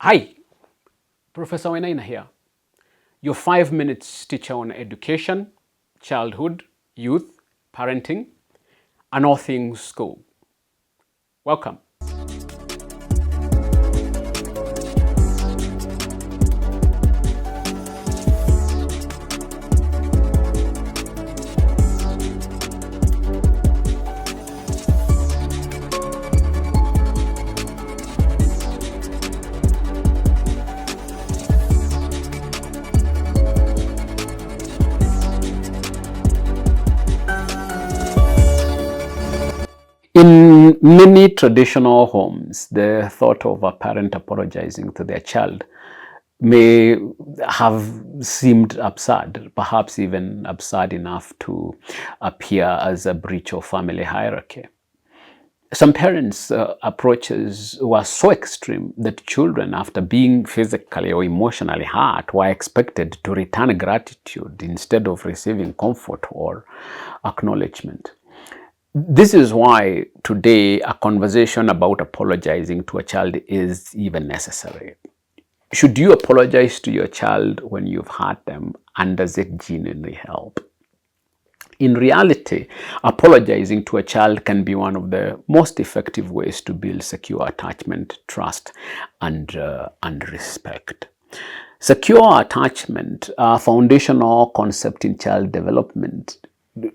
Hi, Professor Wainaina here, your 5 minutes teacher on education, childhood, youth, parenting, and all things school. Welcome. In many traditional homes, the thought of a parent apologizing to their child may have seemed absurd, perhaps even absurd enough to appear as a breach of family hierarchy. Some parents' approaches were so extreme that children, after being physically or emotionally hurt, were expected to return gratitude instead of receiving comfort or acknowledgement. This is why today a conversation about apologizing to a child is even necessary. Should you apologize to your child when you've hurt them, and does it genuinely help? In reality, apologizing to a child can be one of the most effective ways to build secure attachment, trust, and respect. Secure attachment, a foundational concept in child development,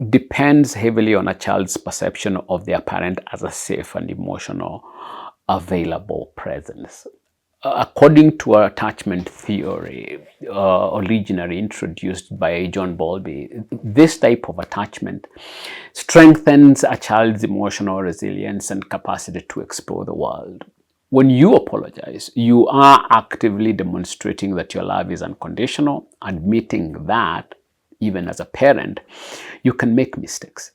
depends heavily on a child's perception of their parent as a safe and emotional available presence. According to attachment theory, originally introduced by John Bowlby, this type of attachment strengthens a child's emotional resilience and capacity to explore the world. When you apologize, you are actively demonstrating that your love is unconditional, admitting that, even as a parent, you can make mistakes.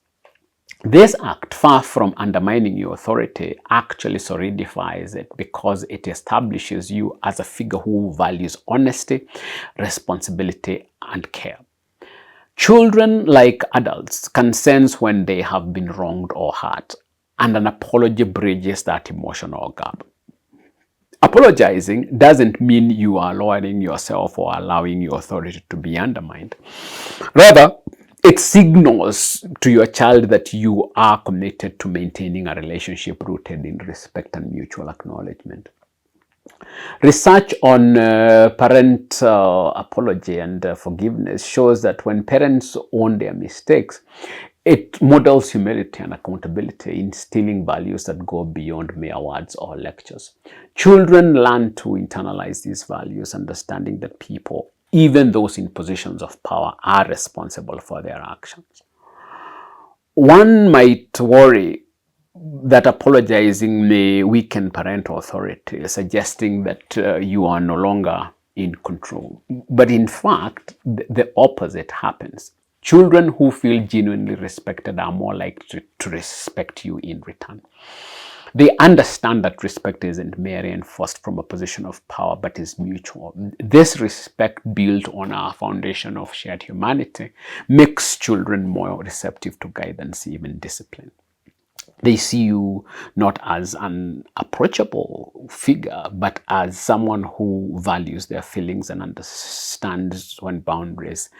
This act, far from undermining your authority, actually solidifies it because it establishes you as a figure who values honesty, responsibility, and care. Children, like adults, can sense when they have been wronged or hurt, and an apology bridges that emotional gap. Apologizing doesn't mean you are lowering yourself or allowing your authority to be undermined. Rather, it signals to your child that you are committed to maintaining a relationship rooted in respect and mutual acknowledgement. Research on parental apology and forgiveness shows that when parents own their mistakes, it models humility and accountability, instilling values that go beyond mere words or lectures. Children learn to internalize these values, understanding that people, even those in positions of power, are responsible for their actions. One might worry that apologizing may weaken parental authority, suggesting that you are no longer in control. But in fact, the opposite happens. Children who feel genuinely respected are more likely to respect you in return. They understand that respect isn't merely enforced from a position of power, but is mutual. This respect, built on a foundation of shared humanity, makes children more receptive to guidance, even discipline. They see you not as an approachable figure, but as someone who values their feelings and understands when boundaries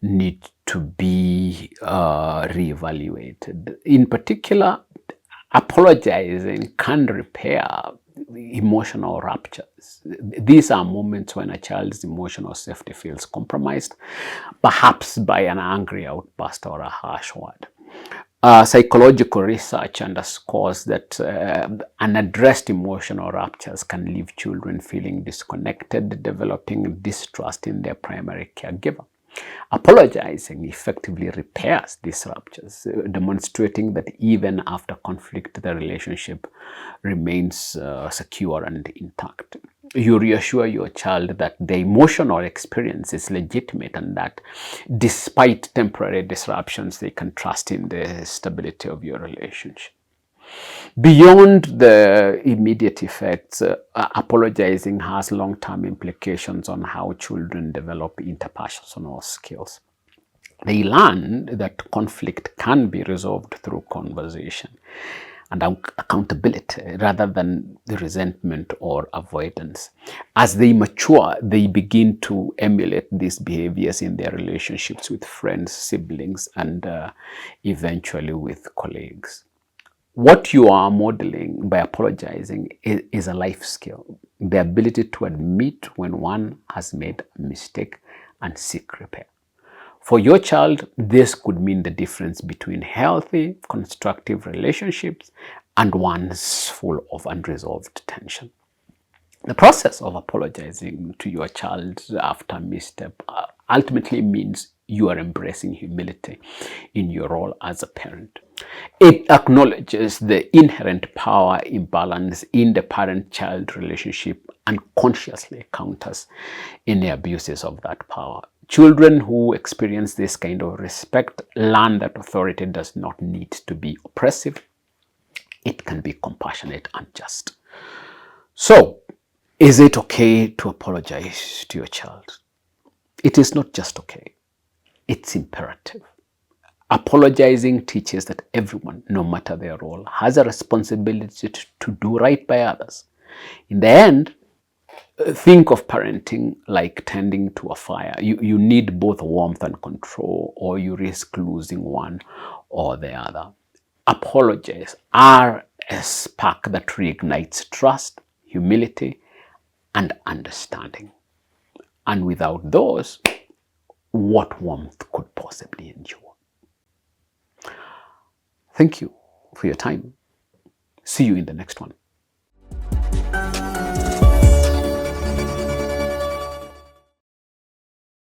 need to be reevaluated. In particular, apologizing can repair emotional ruptures. These are moments when a child's emotional safety feels compromised, perhaps by an angry outburst or a harsh word. Psychological research underscores that unaddressed emotional ruptures can leave children feeling disconnected, developing distrust in their primary caregiver. Apologizing effectively repairs these ruptures, demonstrating that even after conflict, the relationship remains secure and intact. You reassure your child that the emotional experience is legitimate and that despite temporary disruptions, they can trust in the stability of your relationship. Beyond the immediate effects, apologizing has long-term implications on how children develop interpersonal skills. They learn that conflict can be resolved through conversation, and accountability rather than the resentment or avoidance. As they mature, they begin to emulate these behaviors in their relationships with friends, siblings, and eventually with colleagues. What you are modeling by apologizing is a life skill, the ability to admit when one has made a mistake and seek repair. For your child, this could mean the difference between healthy, constructive relationships and ones full of unresolved tension. The process of apologizing to your child after a misstep ultimately means you are embracing humility in your role as a parent. It acknowledges the inherent power imbalance in the parent-child relationship and consciously counters any abuses of that power. Children who experience this kind of respect learn that authority does not need to be oppressive. It can be compassionate and just. So, is it okay to apologize to your child? It is not just okay. It's imperative. Apologizing teaches that everyone, no matter their role, has a responsibility to do right by others. In the end, think of parenting like tending to a fire. You need both warmth and control, or you risk losing one or the other. Apologies are a spark that reignites trust, humility, and understanding. And without those, what warmth could possibly endure? Thank you for your time. See you in the next one.